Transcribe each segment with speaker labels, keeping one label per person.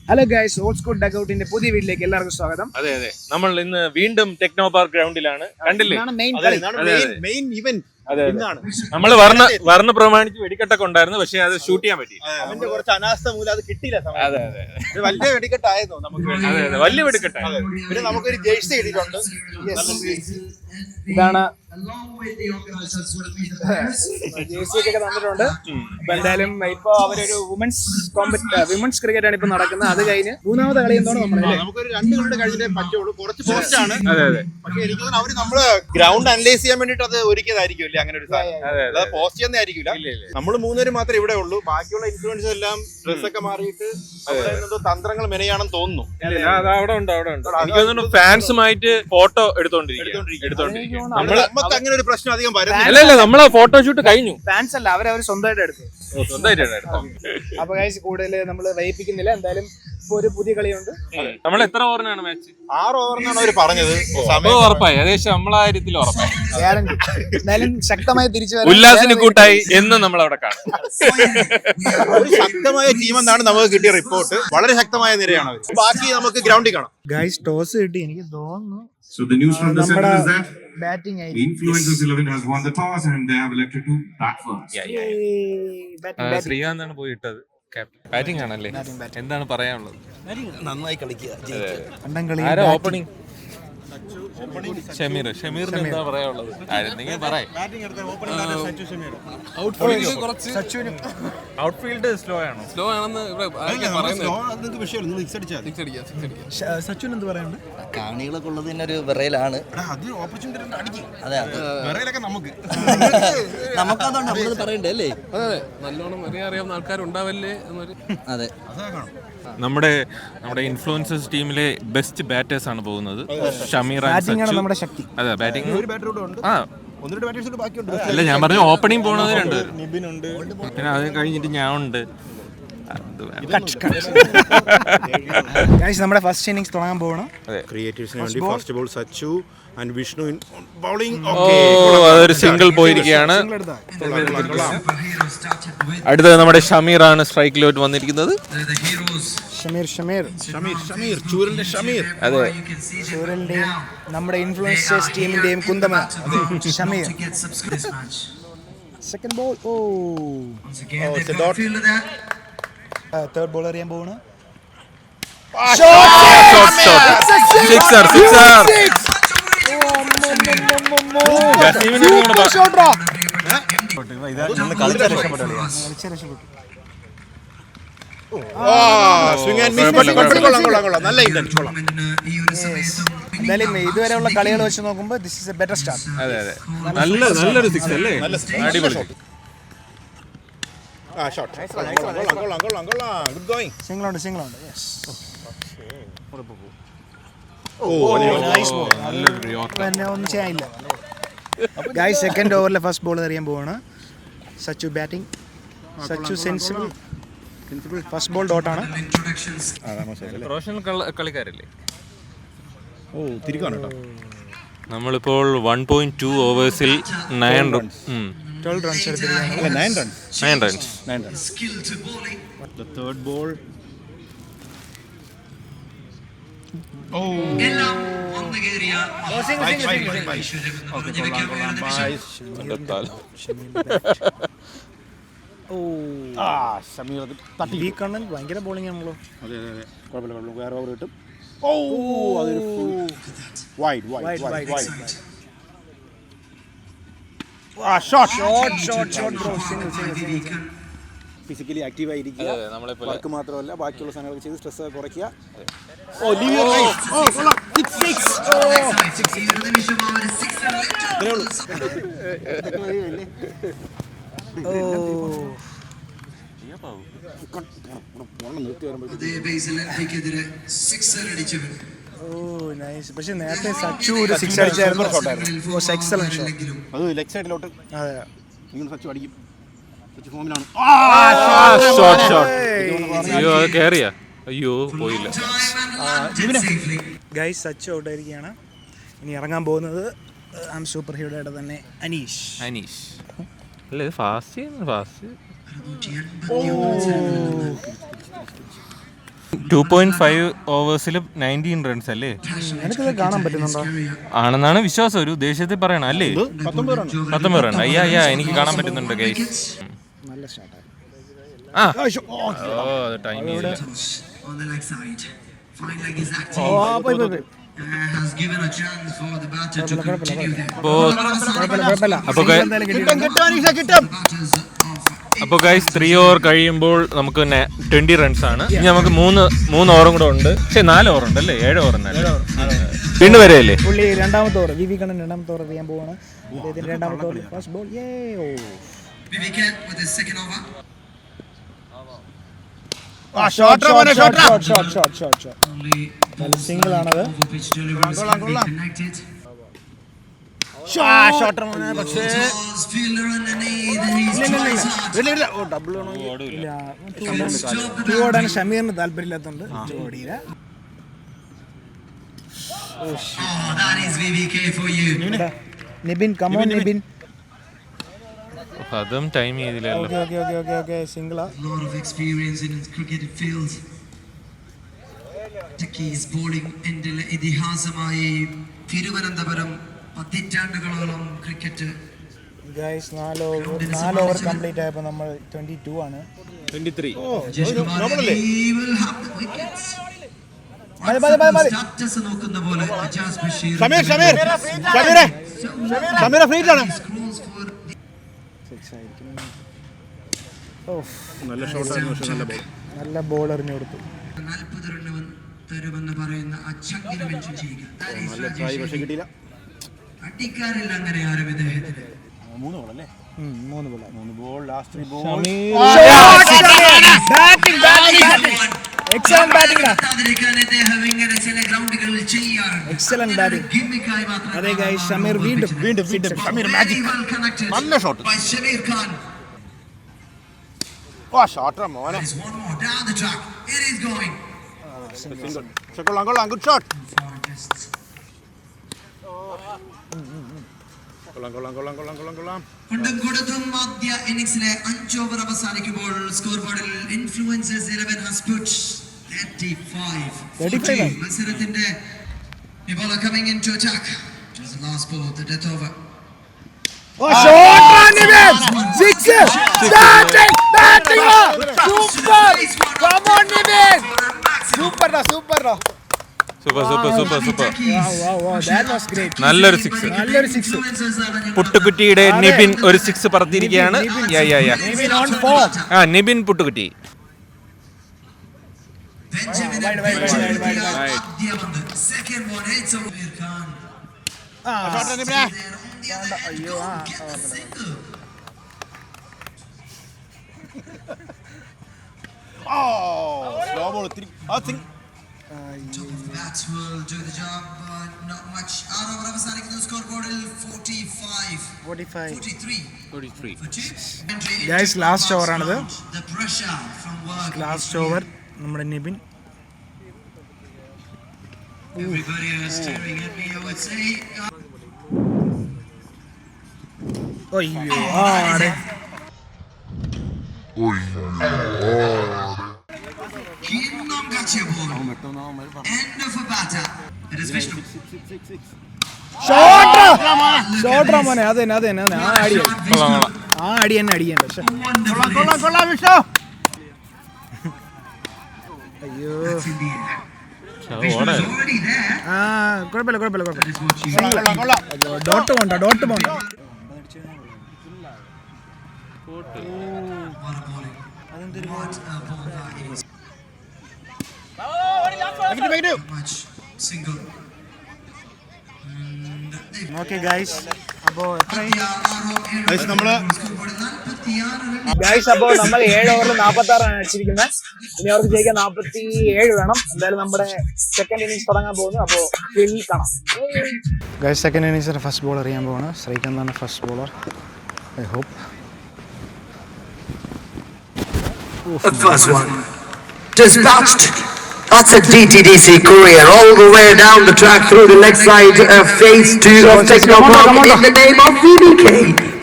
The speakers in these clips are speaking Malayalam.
Speaker 1: ഹലോ ഗൈസ്, ഓൾഡ് സ്കൂൾ ഡഗ്ഔട്ടിന്റെ പുതിയ വീട്ടിലേക്ക് എല്ലാവർക്കും സ്വാഗതം.
Speaker 2: അതെ അതെ, നമ്മൾ ഇന്ന് വീണ്ടും ടെക്നോ പാർക്ക് ഗ്രൗണ്ടിലാണ്. കണ്ടില്ലേ,
Speaker 3: മെയിൻ ഇവന്റ്.
Speaker 2: നമ്മൾ വർണ്ണ പ്രമാണിച്ച് വെടിക്കെട്ടൊക്കെ ഉണ്ടായിരുന്നു, പക്ഷെ അത് ഷൂട്ട് ചെയ്യാൻ പറ്റി.
Speaker 3: അവന്റെ കുറച്ച് അനാസ്ഥ മൂലം അത് കിട്ടിയില്ല.
Speaker 2: അതെ അതെ,
Speaker 3: വലിയ വെടിക്കെട്ടായിരുന്നു നമുക്ക്.
Speaker 2: അതെ അതെ, വലിയ വെടിക്കെട്ടാണ്.
Speaker 3: പിന്നെ നമുക്കൊരു ജേഴ്സി കിട്ടിയിട്ടുണ്ട്.
Speaker 1: ഇതാണ് ജേഴ്സിയൊക്കെ തന്നിട്ടുണ്ട്. അപ്പൊ എന്തായാലും ഇപ്പൊ അവരൊരു വിമൻസ് ക്രിക്കറ്റ് ആണ് ഇപ്പൊ നടക്കുന്നത്. അത് കഴിഞ്ഞ് മൂന്നാമത്തെ കളി എന്തോ
Speaker 3: നമുക്കൊരു 2 കളിയുടെ കഴിഞ്ഞിട്ടേ പറ്റുള്ളൂ. കുറച്ച് പോസ്റ്റ് ആണ്.
Speaker 2: അതെ അതെ,
Speaker 3: പക്ഷെ എനിക്ക് തോന്നുന്നു അവര് നമ്മള് ഗ്രൗണ്ട് അനലൈസ് ചെയ്യാൻ വേണ്ടിട്ട് അത് ഒരുക്കിയതായിരിക്കും. അങ്ങനെ ഒരു സാധനം പോസ്റ്റ് ചെയ്യുന്ന ആയിരിക്കില്ല. നമ്മൾ 3 പേര് മാത്രമേ ഇവിടെ ഉള്ളൂ. ബാക്കിയുള്ള ഇൻഫ്ലുവൻസ് എല്ലാം ഡ്രസ്സൊക്കെ മാറിയിട്ട് എന്തോ തന്ത്രങ്ങൾ മെനയാണെന്ന് തോന്നുന്നു.
Speaker 2: അവിടെ ഉണ്ട്. എനിക്ക് തോന്നുന്നു ഫാൻസുമായിട്ട് ഫോട്ടോ എടുത്തോണ്ടിരിക്കും.
Speaker 3: നമുക്ക് അങ്ങനെ ഒരു പ്രശ്നം അധികം വരുന്നില്ല.
Speaker 2: അല്ലല്ല, നമ്മളെ ഫോട്ടോഷൂട്ട് കഴിഞ്ഞു.
Speaker 1: ഫാൻസ് അല്ല, അവര് സ്വന്തമായിട്ട് എടുത്തു. അപ്പൊ ഗൈസ് കൂടുതൽ നമ്മൾ വൈകിപ്പിക്കുന്നില്ല. എന്തായാലും ഇപ്പൊ ഒരു പുതിയ കളിയുണ്ട്.
Speaker 2: നമ്മൾ എത്ര ഓവറിനാണ് മാച്ച്?
Speaker 3: 6 ഓവറിനാണ് അവര് പറഞ്ഞത്.
Speaker 2: സമയം ഉറപ്പായി, ഏകദേശം നമ്മളെ കാര്യത്തിൽ ഉറപ്പായി.
Speaker 1: എന്തായാലും ശക്തമായി തിരിച്ചു
Speaker 2: ഉല്ലാസിന് കൂട്ടായി എന്ന് നമ്മൾ അവിടെ കാണും.
Speaker 3: ഒരു ശക്തമായ ടീം എന്നാണ് നമുക്ക് കിട്ടിയ റിപ്പോർട്ട്. വളരെ ശക്തമായ നിരയാണ് അവർ. ബാക്കി നമുക്ക് ഗ്രൗണ്ടിൽ കാണാം.
Speaker 1: ഗൈസ് ടോസ് കിട്ടി, എനിക്ക് തോന്നുന്നു.
Speaker 4: So the news from the center is that
Speaker 1: batting
Speaker 4: the Influencers 11 has won the toss and they have elected to bat first.
Speaker 2: ശ്രീകാന്താണ് പോയിട്ടത്. ബാറ്റിംഗ് ആണല്ലേ? എന്താണ് പറയാനുള്ളത്?
Speaker 3: നന്നായി കളിക്കുക.
Speaker 2: ആരാ ഓപ്പണിംഗ്? ഷമീറിന് എന്താ പറയാനുള്ളത്? നിങ്ങൾ പറയാം. ഔട്ട്ഫീൽഡ് സ്ലോ ആണെന്ന്
Speaker 1: സച്ചിൻ എന്ത് പറയാനുണ്ട്?
Speaker 5: കാണികളൊക്കെ ഉള്ളത് തന്നെ ഒരു വിറയിലാണ്. അതെ, നമുക്കതുകൊണ്ട് നമ്മളത് പറയണ്ടേ അല്ലേ?
Speaker 6: അതെ, നല്ലോണം അറിയാവുന്ന ആൾക്കാരുണ്ടാവല്ലേ എന്നൊരു.
Speaker 5: അതെ,
Speaker 2: നമ്മുടെ ഇൻഫ്ലുവൻസേഴ്സ് ടീമിലെ ബെസ്റ്റ് ബാറ്റേഴ്സ് ആണ് പോകുന്നത്. ഷമീർ,
Speaker 1: നമ്മുടെ ശക്തി.
Speaker 2: അതെ, ബാറ്റിംഗ്.
Speaker 3: ആ,
Speaker 2: അല്ല, ഞാൻ പറഞ്ഞു ഓപ്പണിംഗ് പോണത് 2 പേരും. പിന്നെ അത് കഴിഞ്ഞിട്ട് ഞാൻ ഉണ്ട്.
Speaker 1: നമ്മുടെ ഫസ്റ്റ് ഇന്നിംഗ്സ് തുടങ്ങാൻ പോകണം.
Speaker 3: ക്രിയേറ്റീവ്സിന് വേണ്ടി first ball Sachu and Vishnu in bowling.
Speaker 2: അതൊരു സിംഗിൾ പോയിരിക്കുകയാണ്. അടുത്തത് നമ്മുടെ ഷമീറാണ് സ്ട്രൈക്കിലോട്ട് വന്നിരിക്കുന്നത്.
Speaker 1: ഷമീർ
Speaker 2: അതെ,
Speaker 1: ചൂരലിന്റെയും നമ്മുടെ ഇൻഫ്ലുവൻസേഴ്സ് ടീമിന്റെയും കുന്തമ Shameer. Second ball. Third ball എറിയാൻ പോവാണ്. എന്തായാലും ഇതുവരെയുള്ള കളികൾ വെച്ച് നോക്കുമ്പോൾ this is a better start.
Speaker 2: അതെ അതെ, നല്ലൊരു സിക്സ് അല്ലേ? അടിപൊളി.
Speaker 1: സിംഗിളുണ്ട്. ഒന്നും ചെയ്യാനില്ല. ഗൈസ്, സെക്കൻഡ് ഓവറിലെ ഫസ്റ്റ് ബോൾ എറിയാൻ പോവാണ്. Sachu batting. Sachu sensible. First ball ഡോട്ടാണ്.
Speaker 2: പ്രൊഫഷണൽ കളിക്കാരല്ലേ?
Speaker 3: തിരിക്കാണ് കേട്ടോ.
Speaker 2: നമ്മളിപ്പോൾ 1.2 ഓവേഴ്സിൽ 9 റൺസ്.
Speaker 1: 12 runs എടുത്തിരിക്കുകയാണ്.
Speaker 2: 9 runs.
Speaker 3: The third ball.
Speaker 1: ഭയങ്കര ബോളിംഗ് ആണല്ലോ.
Speaker 3: അതെ, കുഴപ്പമില്ല. വേറെ ഓവർ കിട്ടും. അതൊരു വൈഡ്. ഫിസിക്കലി ആക്റ്റീവ് ആയിരിക്കുക. വർക്ക് മാത്രമല്ല, ബാക്കിയുള്ള സാധനങ്ങൾ ചെയ്ത് സ്ട്രെസ് കുറയ്ക്കുക.
Speaker 1: പക്ഷെ നേരത്തെ സച്ചു ഒരു 6 അടിച്ചായിരുന്നു.
Speaker 3: അത് ലെഗ് സൈഡിലോട്ട്. അതെ, സച്ചു അടിക്കും. ഫോമിലാണ്.
Speaker 2: അയ്യോ, പോയില്ല.
Speaker 1: ഗൈസ്, സച്ചു ഔട്ട് ആയിരിക്കുകയാണ്. ഇനി ഇറങ്ങാൻ പോകുന്നത് സൂപ്പർ ഹീറോയുടെ തന്നെ അനീഷ്.
Speaker 2: അല്ലേ, ഫാസ്റ്റ്. 2.5 ഓവേഴ്സിൽ 19 റൺസ് അല്ലേ?
Speaker 1: എനിക്കത് കാണാൻ പറ്റുന്നുണ്ടോ?
Speaker 2: ആണെന്നാണ് വിശ്വാസം. ഒരു ദേഷ്യത്തിൽ പറയണം അല്ലേ? 19 റൺ. അയ്യാ എനിക്ക് കാണാൻ പറ്റുന്നുണ്ട് ഗൈസ്.
Speaker 1: നല്ല സ്റ്റാർട്ടായി.
Speaker 2: ടൈം ചെയ്തില്ല.
Speaker 7: On the leg side. Fine leg is active. Has given a chance for the batter to continue there.
Speaker 2: അപ്പോൾ ഗൈസ് 3 ഓവർ കഴിയുമ്പോൾ നമുക്ക് 20 റൺസ് ആണ്. ഇനി നമുക്ക് 3 ഓവറും കൂടെ ഉണ്ട്. പക്ഷെ 4 ഓവർ ഉണ്ട് അല്ലേ? 7 ഓവർ വീണ്ടും വരെയല്ലേ?
Speaker 1: പുള്ളി രണ്ടാമത്തെ ഓവർ വി കണ്ണൻ രണ്ടാമത്തെ ഓവർ ചെയ്യാൻ പോവാണ്. അദ്ദേഹത്തിന്റെ രണ്ടാമത്തെ over first ball.
Speaker 7: Vivek with his second over.
Speaker 1: Shot single ആണത്.
Speaker 7: Pitch delivery is connected. Fielder underneath and he's twice hard.
Speaker 1: ഓടാൻ ഷമീറിന് താല്പര്യമില്ലാത്തതുകൊണ്ട് ഓടിയില്ല.
Speaker 7: Oh, that is VVK for you.
Speaker 1: Nibin come on Nibin.
Speaker 2: അതും ടൈം ചെയ്തില്ലല്ലോ.
Speaker 1: ഓക്കെ സിംഗിളാ.
Speaker 7: Lot of experience in his cricket field. Takis bowling ഇതിഹാസമായി Thiruvananthapuram 10 cricket.
Speaker 1: Guys 4 over complete ആയപ്പോൾ നമ്മൾ 22 ആണ്.
Speaker 2: 23.
Speaker 7: സ്റ്റാറ്റസ് നോക്കുന്ന പോലെ അജാസ് ബഷീർ
Speaker 1: നല്ല ബോൾ എറിഞ്ഞു കൊടുത്തു.
Speaker 7: 40 റൺ തരുമെന്ന് പറയുന്ന അച്ചങ്കിനെ മെൻഷൻ ചെയ്യുക. അടിക്കാരില്ല അങ്ങനെ ആരും ഇദ്ദേഹത്തിന്.
Speaker 1: 3 ball last excellent batting. Excellent batting. അതെ ഗൈസ് ഷമീർ വീണ്ടും ഷമീർ മാജിക്. നല്ല ഷോട്ട്.
Speaker 7: ഷമീർ ഖാൻ.
Speaker 1: ഷോട്ടർ മോനെ. കൊള്ളാം ഗുഡ് ഷോട്ട്. കൊള്ളാം.
Speaker 7: കൊണ്ടും കൊടുത്തും ആദ്യ ഇന്നിംഗ്സിലെ 5 ഓവർ അവസാനിക്കുമ്പോൾ സ്കോർ ബോർഡിൽ ഇൻഫ്ലുവൻസേഴ്സ് 11 has put 35. മത്സരത്തിന്റെ ഇപ്പോൾ coming into attack. It was the last ball, the death over.
Speaker 1: Shot Nibin. 6 starting batting. Super. Come on Nibin. Super.
Speaker 2: നല്ലൊരു സിക്സ്. പുട്ടുകുറ്റിയുടെ നിബിൻ ഒരു 6 പറത്തിയിരിക്കുകയാണ്. Nibin പുട്ടുകുറ്റി.
Speaker 7: Top of the bats will do the job, but not much. Out of the scoreboard 43 for two.
Speaker 1: Guys, last over ആണത്.
Speaker 7: The pressure from work.
Speaker 1: Last over നമ്മുടെ Nibin.
Speaker 7: Everybody is staring at me, I would say. Kinnam gotcha ball. End of a batter. It is Vishnu.
Speaker 1: Shot മോനെ. അതെ ആ അടി തന്നെ അടിയണ്ട. കൊള്ളാം വിഷു. അയ്യോ
Speaker 7: Already there.
Speaker 1: കുഴപ്പമില്ല.
Speaker 7: That is what you
Speaker 1: dot പോണ്ട.
Speaker 7: What a bowling. What a ball that is. Much single.
Speaker 1: Okay guys. അപ്പോൾ
Speaker 7: ഗൈസ്
Speaker 1: അപ്പോൾ നമ്മൾ 7 ഓവറിൽ 46 ആണ് അടിച്ചിരിക്കുന്നത്. ഇനി അവർക്ക് ജയിക്കാൻ 47 വേണം. എന്തായാലും നമ്മുടെ സെക്കൻഡ് ഇന്നിംഗ്സ് തുടങ്ങാൻ പോകുന്നു. അപ്പോൾ കാണാം ഗൈസ്. സെക്കൻഡ് ഇന്നിംഗ്സിന്റെ ഫസ്റ്റ് ബോൾ എറിയാൻ പോവാണ്. ശ്രീകാന്താണ് first bowler. I hope.
Speaker 8: First one. Dispatched. That's a DTDC courier all the way down the track through the leg side. Phase 2 of Technoblock in the name of VBK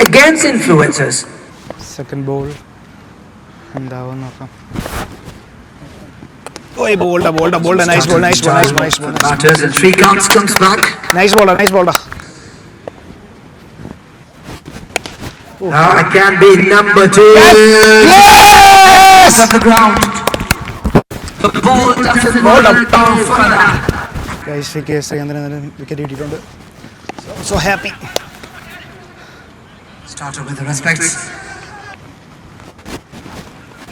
Speaker 8: against influencers.
Speaker 1: Second ball. എന്താവും നോക്കാം. Oi, bolda. Nice ball.
Speaker 8: Batters and Srikanth comes back.
Speaker 1: Nice bowler.
Speaker 8: Now it can be number 2.
Speaker 1: Yes!
Speaker 8: Off the ground. The ball doesn't roll down further.
Speaker 1: Guys, Sreekanth wicket കിട്ടിയിട്ടുണ്ട്. So happy.
Speaker 8: Started with the respects.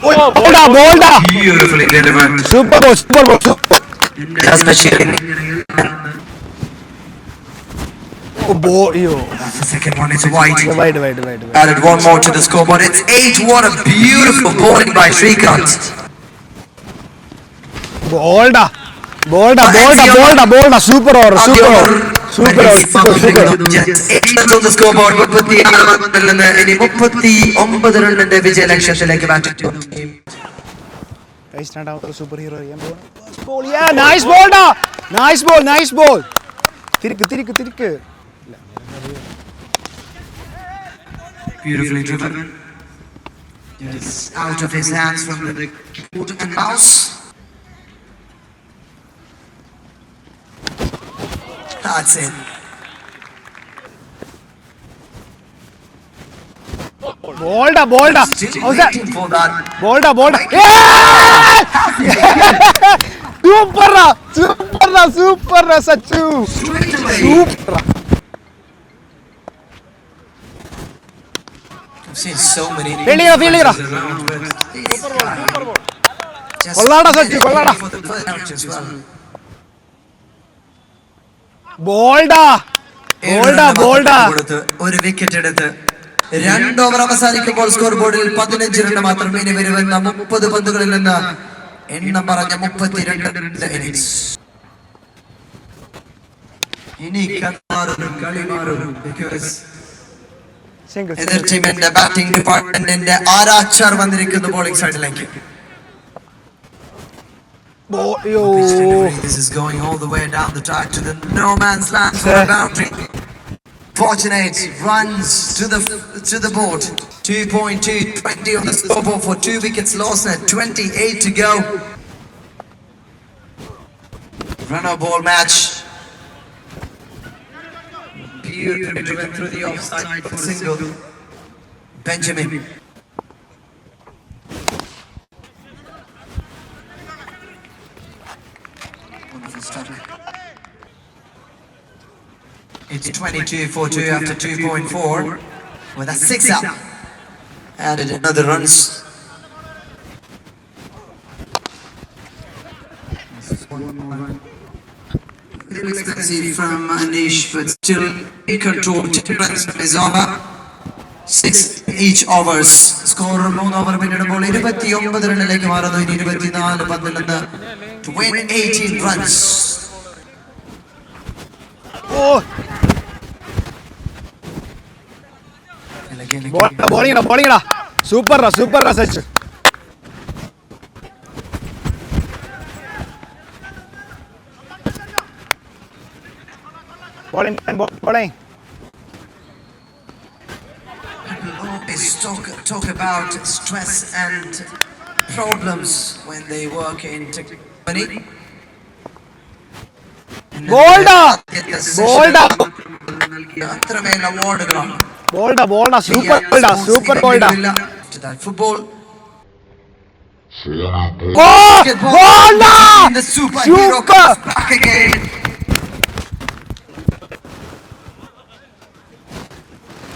Speaker 1: Bolda.
Speaker 8: Beautifully delivered.
Speaker 1: Super ball.
Speaker 8: Just the cheering. That's the second one. It's wide.
Speaker 1: Wide.
Speaker 8: Added one more to the scoreboard. It's 8. What a beautiful bowling by Srikanth.
Speaker 1: Bolda. Super over. Super.
Speaker 8: Just on the scoreboard. 39 റണ്ണിന്റെ വിജയ ലക്ഷ്യത്തിലേക്ക് ബാറ്റ്.
Speaker 1: Guys, രണ്ടാമത്തെ സൂപ്പർ ഹീറോ അറിയാൻ പോകുന്നു. Yeah, nice ball. തിരിക്ക്.
Speaker 8: Beautifully driven. It's out of his hands from the keyboard and mouse. That's it.
Speaker 1: Bolda.
Speaker 8: Still waiting for that.
Speaker 1: Bolda. Super, Sachu. Super.
Speaker 8: I've seen so many.
Speaker 1: Fielding. കൊള്ളാടാ Sachu, കൊള്ളാടാ. ബോൾഡാ.
Speaker 8: ഒരു വിക്കറ്റ് എടുത്ത് 2 ഓവർ അവസാനിക്കുമ്പോൾ സ്കോർ ബോർഡിൽ 15 റൺ മാത്രം. ഇനി വരുന്ന 30 പന്തുകളിൽ നിന്ന് എണ്ണം പറഞ്ഞ 32 ഇന്നിംഗ്സ്. ഇനി കളി മാറും. എതിർ ടീമിന്റെ ബാറ്റിംഗ് ഡിപ്പാർട്ട്മെന്റിന്റെ ആരാച്ചാർ വന്നിരിക്കുന്നു ബോളിംഗ് സൈഡിലേക്ക്. This is going all the way down the track to the no man's land for a boundary. Fortunate runs to the board. 2.220 on the scoreboard for 2 wickets lost and 28 to go. Runner ball match. Beautifully driven through the offside for single. Benjamin. Wonderful stutter. It's 22 for 2 after 2.4 with a 6 up. Added another runs. Expensive from Anish, but still in control. 10 runs is over. 6 each overs. Score 3 over പിന്നിടുമ്പോൾ 29 റണ്ണിലേക്ക് മാറുന്നു. ഇനി 24 പന്തിൽ നിന്ന് to win 18 runs.
Speaker 1: ബോളിംഗടാ. Super Sach. Bowling.
Speaker 8: People always talk about stress and problems when they work in company.
Speaker 1: Bolda.
Speaker 8: അത്രമേൽ അവാർഡുകളാണ്.
Speaker 1: Bolda. Super Bolda.
Speaker 8: Football.
Speaker 1: Bolda.
Speaker 8: The superhero comes back again.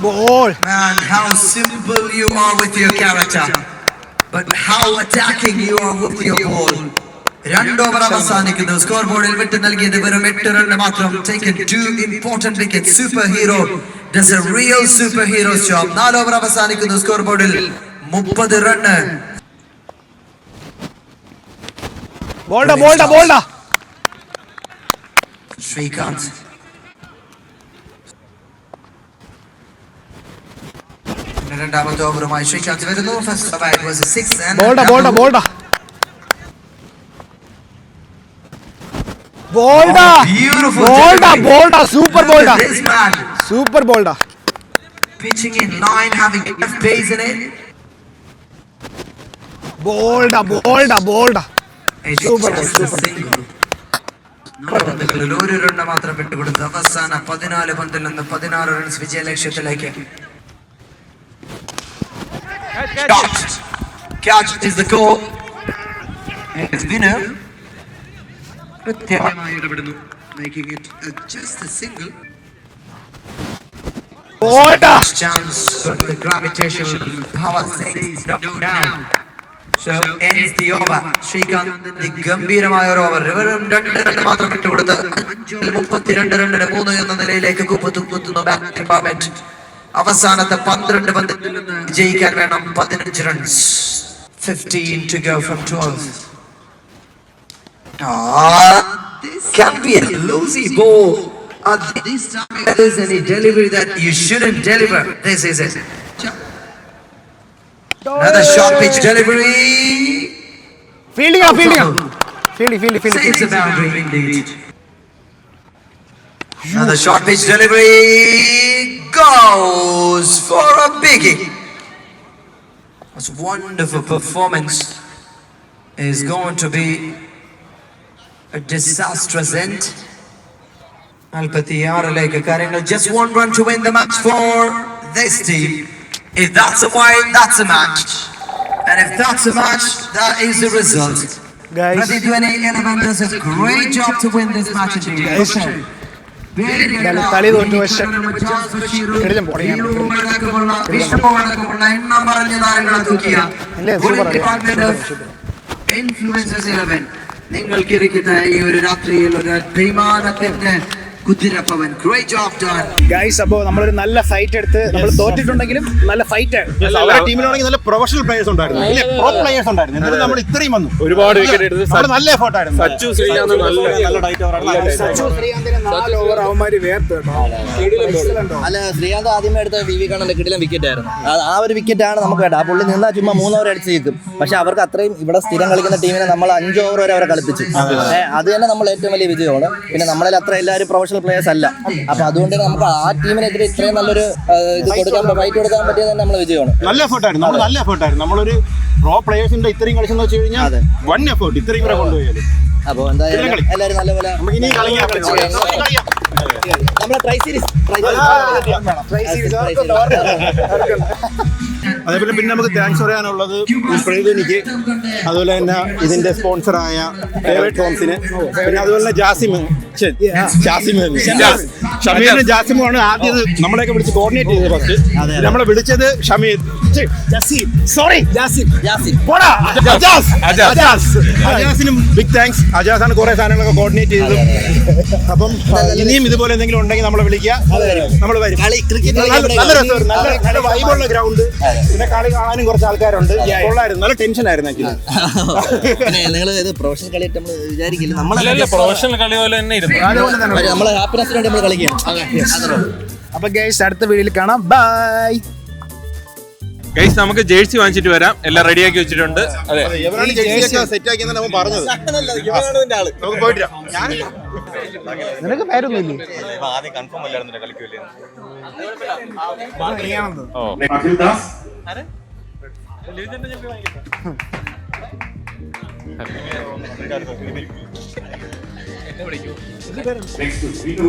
Speaker 1: Ball.
Speaker 8: Man, how simple you are with your character, but how attacking you are with your ball. 2 over അവസാനിക്കുന്നു. സ്കോർ ബോർഡിൽ വിട്ട് നൽകിയത് വെറും 8 റണ്ണ് മാത്രം. Taken 2 important wickets. Super hero does a real superhero's job. 4 over അവസാനിക്കുന്നു. സ്കോർ ബോർഡിൽ 30 റണ്ണ്.
Speaker 1: Bolda.
Speaker 8: Srikanth. രണ്ടാമത്തെ ഓവറുമായി ശ്രീകാന്ത് വരുന്നു. First over it was a 6 and
Speaker 1: Bolda.
Speaker 8: Beautiful.
Speaker 1: Super Bolda.
Speaker 8: This man
Speaker 1: Super Bolda.
Speaker 8: pitching in line, having enough pace in it.
Speaker 1: Bolda.
Speaker 8: It's just a single. 4 പന്തുകളിൽ 1 റൺ മാത്രം വിട്ടുകൊടുത്ത് അവസാന 14 പന്തിൽ നിന്ന് 16 റൺസ് വിജയ ലക്ഷ്യത്തിലേക്ക്. Catch is the goal. It's winner. കൃത്യമായി ഇടപെടുന്നു, making it just a single. Chance, but the gravitational power says no down. So ends the over. ശ്രീകാന്തിന്റെ ഗംഭീരമായ ഒരു ഓവർ. വെറും 2 റൺ മാത്രം വിട്ടുകൊടുത്ത് 32 റണ്ണിന് 3 എന്ന നിലയിലേക്ക് കുപ്പത്തുന്ന ബാറ്റിംഗ് പെർഫോമൻസ്. അവസാനത്തെ 12 പന്തിൽ നിന്ന് ജയിക്കാൻ വേണം 15 runs. 15 to go from 12. This can be a loosey ball. This time there is any delivery that you shouldn't deliver. This is it. Another short pitch delivery.
Speaker 1: Fielding.
Speaker 8: Saves the boundary indeed. Another short pitch delivery goes for a biggie. That's wonderful performance. Is going to be a disastrous end. 46 കാര്യങ്ങൾ. Just 1 run to win the match for this team. If that's a fight, that's a match. And if that's a match, that is the result.
Speaker 1: Guys.
Speaker 8: Pradipwani Eleven does a great job to win this match indeed.
Speaker 1: Guys. കളി തോറ്റു പക്ഷെ കിടിലം പൊളിയാണ്.
Speaker 8: നിങ്ങൾക്കിരിക്കുന്ന ഈ ഒരു രാത്രിയിൽ ഒരു അഭിമാനത്തിന്റെ കുതിരപ്പവൻ. Great job done.
Speaker 1: ഗൈസ്, അപ്പോൾ നമ്മളൊരു നല്ല ഫൈറ്റ് എടുത്ത് നമ്മൾ തോറ്റിട്ടുണ്ടെങ്കിലും നല്ല ഫൈറ്റ്
Speaker 3: അവരുടെ ടീമിലാണെങ്കിൽ നല്ല പ്രൊഫഷണൽ പ്ലേയേഴ്സ് ഉണ്ടായിരുന്നു, പ്രോ പ്ലേയേഴ്സ് ഉണ്ടായിരുന്നു. എന്നിട്ട് നമ്മൾ ഇത്രയും വന്നു,
Speaker 2: ഒരുപാട് വിക്കറ്റ് എടുത്ത്
Speaker 3: അവിടെ നല്ല എഫേർട്ട് ആയിരുന്നു.
Speaker 2: സച്ചു ശ്രീകാന്ത് നല്ല
Speaker 3: ഡൈറ്റ് ഓവറാണ്.
Speaker 1: ശ്രീകാന്തിന് 4 ഓവർ അവന്മാര് വേർത്ത്
Speaker 5: അല്ല, ശ്രീകാന്ത് ആദ്യമേ എടുത്ത വി കണ്ണന്റെ കിടിലൻ വിക്കറ്റ് ആയിരുന്നു. ആ ഒരു വിക്കറ്റ് ആണ് നമുക്ക് വേണ്ട. ആ പുള്ളി നിന്നാ ചുമ്മാ 3 ഓവർ അടിച്ച് നിൽക്കും. പക്ഷെ അവർക്ക് അത്രയും ഇവിടെ സ്ഥിരം കളിക്കുന്ന ടീമിനെ നമ്മൾ 5 ഓവർ വരെ അവരെ കളിപ്പിച്ചു. അത് തന്നെ നമ്മൾ ഏറ്റവും വലിയ വിജയമാണ്. പിന്നെ നമ്മളിൽ അത്ര എല്ലാവരും പ്രൊഫഷണൽ പ്ലേയേഴ്സ് അല്ല. അപ്പൊ അതുകൊണ്ട് നമുക്ക് ആ ടീമിനെതിരെ ഇത്രയും നല്ലൊരു ഇത് കൊടുക്കാൻ ഫൈറ്റ് കൊടുക്കാൻ പറ്റിയത് തന്നെ നമ്മളെ വിജയമാണ്.
Speaker 3: നല്ല എഫേർട്ടായിരുന്നു, നമ്മൾ നല്ല എഫേർട്ടായിരുന്നു. നമ്മളൊരു പ്രോ പ്ലേയേഴ്സിന്റെ ഇത്രയും കളിച്ചെന്ന് വെച്ച് കഴിഞ്ഞാൽ വൺ എഫേർട്ട് ഇത്രയും വരെ കൊണ്ടുപോയാൽ.
Speaker 5: അപ്പോൾ എന്തായാലും എല്ലാവരും നല്ലപോലെ
Speaker 3: നമുക്ക് ഇനി കളിക്കാം.
Speaker 5: നമ്മളെ ട്രൈ സീരീസ്
Speaker 3: അതേപോലെ പിന്നെ നമുക്ക് താങ്ക്സ് പറയാനുള്ളത് പ്രേതനിക്ക്, അതുപോലെ തന്നെ ഇതിന്റെ സ്പോൺസറായ ഫേവറേറ്റ് ഹോംസിന്, പിന്നെ അതുപോലെ തന്നെ ഷമീറിനും ജാസിമുമാണ് ആദ്യം നമ്മളെയൊക്കെ വിളിച്ച് കോർഡിനേറ്റ് ചെയ്തത്. ഫസ്റ്റ് നമ്മളെ വിളിച്ചത് ഷമീർ, അജാസിനും ബിഗ് താങ്ക്സ്. അജാസാണ് കുറെ സാധനങ്ങളൊക്കെ കോർഡിനേറ്റ് ചെയ്തത്. അപ്പം ഇനിയും ഇതുപോലെ എന്തെങ്കിലും ഉണ്ടെങ്കിൽ നമ്മളെ വിളിക്കുക, നമ്മൾ വരും. നല്ല രസമായിരുന്നു, നല്ല വൈബുള്ള ഗ്രൗണ്ട്, പിന്നെ കളി കാണാനും കുറച്ച് ആൾക്കാരുണ്ട്. കൊള്ളായിരുന്നു, നല്ല ടെൻഷൻ ആയിരുന്നു ആക്ച്വലി.
Speaker 5: നിങ്ങൾ പ്രൊഫഷണൽ കളിയായിട്ട് നമ്മൾ വിചാരിക്കില്ല.
Speaker 2: നമ്മളല്ല പ്രൊഫഷണൽ കളി പോലെ തന്നെ ഇരുന്നു.
Speaker 5: നമ്മളെ ഹാപ്പിനെസ്സിന് വേണ്ടി നമ്മൾ കളിക്കുകയാണ്.
Speaker 1: അപ്പൊ ഗൈസ്, അടുത്ത വീഡിയോയിൽ കാണാം. ബൈ
Speaker 2: ഗൈസ്, നമുക്ക് ജേഴ്സി വാങ്ങിച്ചിട്ട് വരാം. എല്ലാം റെഡിയാക്കി വെച്ചിട്ടുണ്ട്. അതെ,
Speaker 3: സെറ്റ് ആക്കിയെന്നാണ് അവൻ പറഞ്ഞത്. നമുക്ക് പോയിട്ട്
Speaker 1: നിനക്ക് പേരൊന്നുമില്ലേ?
Speaker 3: ആദ്യം കൺഫേം അല്ലായിരുന്നു കളിക്കൂലേ.
Speaker 4: Akhil Das. Next to Vinu.